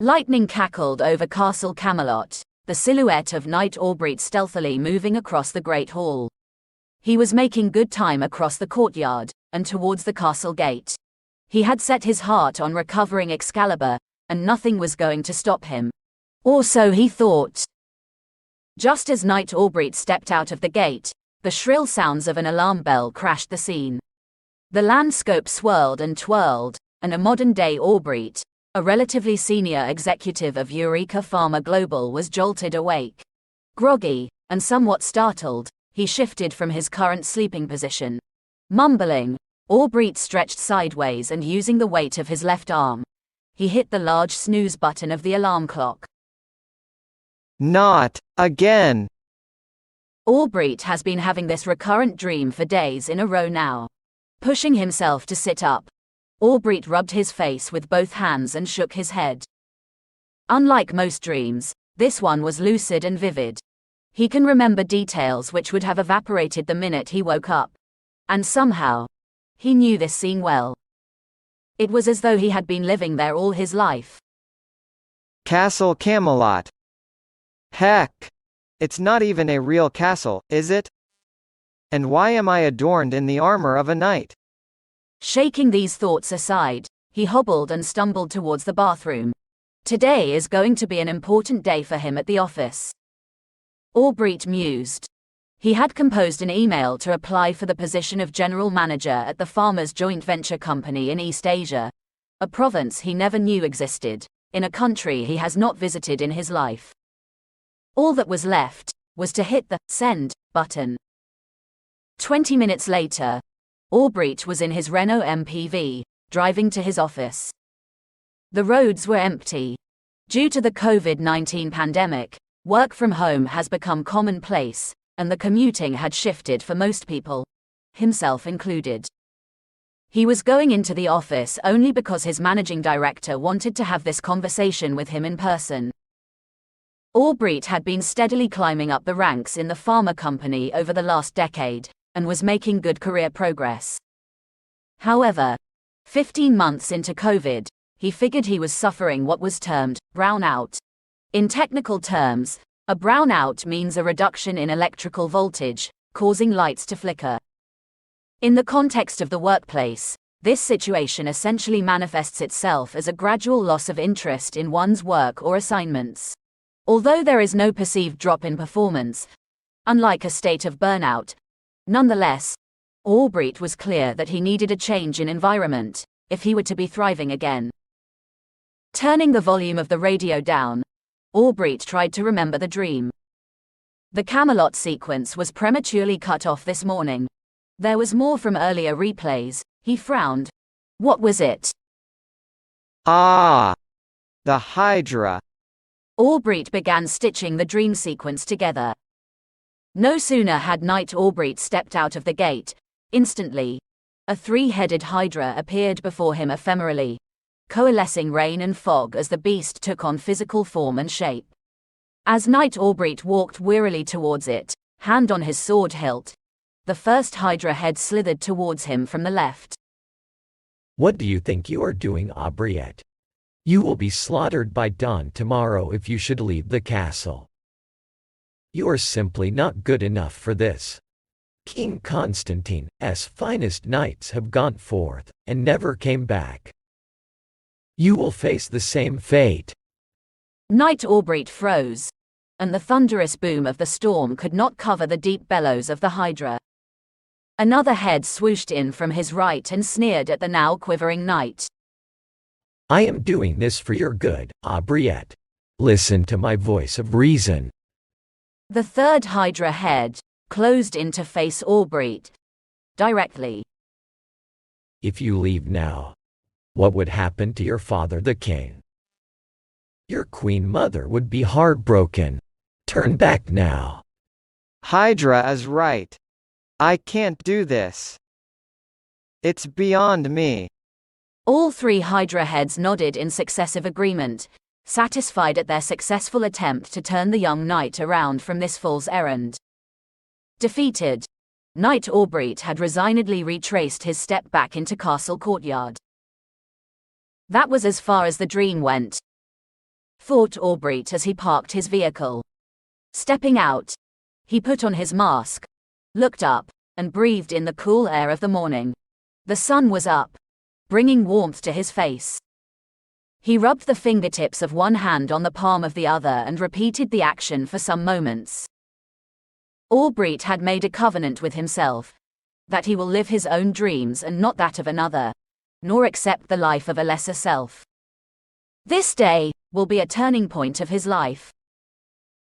Lightning cackled over Castle Camelot, the silhouette of Knight Aubriet stealthily moving across the great hall. He was making good time across the courtyard, and towards the castle gate. He had set his heart on recovering Excalibur, and nothing was going to stop him. Or so he thought. Just as Knight Aubriet stepped out of the gate, the shrill sounds of an alarm bell crashed the scene. The landscape swirled and twirled, and a modern-day Aubriet, a relatively senior executive of Eureka Pharma Global, was jolted awake. Groggy, and somewhat startled, he shifted from his current sleeping position. Mumbling, Aubriet stretched sideways and using the weight of his left arm, he hit the large snooze button of the alarm clock. Not again! Aubriet has been having this recurrent dream for days in a row now. Pushing himself to sit up, Aubriet rubbed his face with both hands and shook his head. Unlike most dreams, this one was lucid and vivid. He can remember details which would have evaporated the minute he woke up. And somehow, he knew this scene well. It was as though he had been living there all his life. Castle Camelot. Heck! It's not even a real castle, is it? And why am I adorned in the armor of a knight? Shaking these thoughts aside, he hobbled and stumbled towards the bathroom. Today is going to be an important day for him at the office. Aubriet mused. He had composed an email to apply for the position of general manager at the Pharma's joint venture company in East Asia, a province he never knew existed, in a country he has not visited in his life. All that was left was to hit the send button. 20 minutes later, Aubriet was in his Renault MPV, driving to his office. The roads were empty. Due to the COVID-19 pandemic, work from home has become commonplace, and the commuting had shifted for most people, himself included. He was going into the office only because his managing director wanted to have this conversation with him in person. Aubriet had been steadily climbing up the ranks in the pharma company over the last decade, and was making good career progress. However, 15 months into COVID, he figured he was suffering what was termed brownout. In technical terms, a brownout means a reduction in electrical voltage, causing lights to flicker. In the context of the workplace, this situation essentially manifests itself as a gradual loss of interest in one's work or assignments. Although there is no perceived drop in performance, unlike a state of burnout, nonetheless, Aubriet was clear that he needed a change in environment if he were to be thriving again. Turning the volume of the radio down, Aubriet tried to remember the dream. The Camelot sequence was prematurely cut off this morning. There was more from earlier replays. He frowned. What was it? Ah! The Hydra. Aubriet began stitching the dream sequence together. No sooner had Knight Aubriet stepped out of the gate, instantly, a three-headed Hydra appeared before him ephemerally, coalescing rain and fog as the beast took on physical form and shape. As Knight Aubriet walked wearily towards it, hand on his sword hilt, the first Hydra head slithered towards him from the left. What do you think you are doing, Aubriet? You will be slaughtered by dawn tomorrow if you should leave the castle. You are simply not good enough for this. King Constantine's finest knights have gone forth and never came back. You will face the same fate. Knight Aubriet froze, and the thunderous boom of the storm could not cover the deep bellows of the Hydra. Another head swooshed in from his right and sneered at the now quivering knight. I am doing this for your good, Aubriet. Listen to my voice of reason. The third Hydra head closed in to face Aubriet directly. If you leave now, what would happen to your father the king? Your queen mother would be heartbroken. Turn back now. Hydra is right. I can't do this. It's beyond me. All three Hydra heads nodded in successive agreement, satisfied at their successful attempt to turn the young knight around from this fool's errand. Defeated, Knight Aubriet had resignedly retraced his step back into Castle Courtyard. That was as far as the dream went. thought Aubriet as he parked his vehicle. Stepping out, he put on his mask, looked up, and breathed in the cool air of the morning. The sun was up, bringing warmth to his face. He rubbed the fingertips of one hand on the palm of the other and repeated the action for some moments. Aubriet had made a covenant with himself, that he will live his own dreams and not that of another, nor accept the life of a lesser self. This day will be a turning point of his life.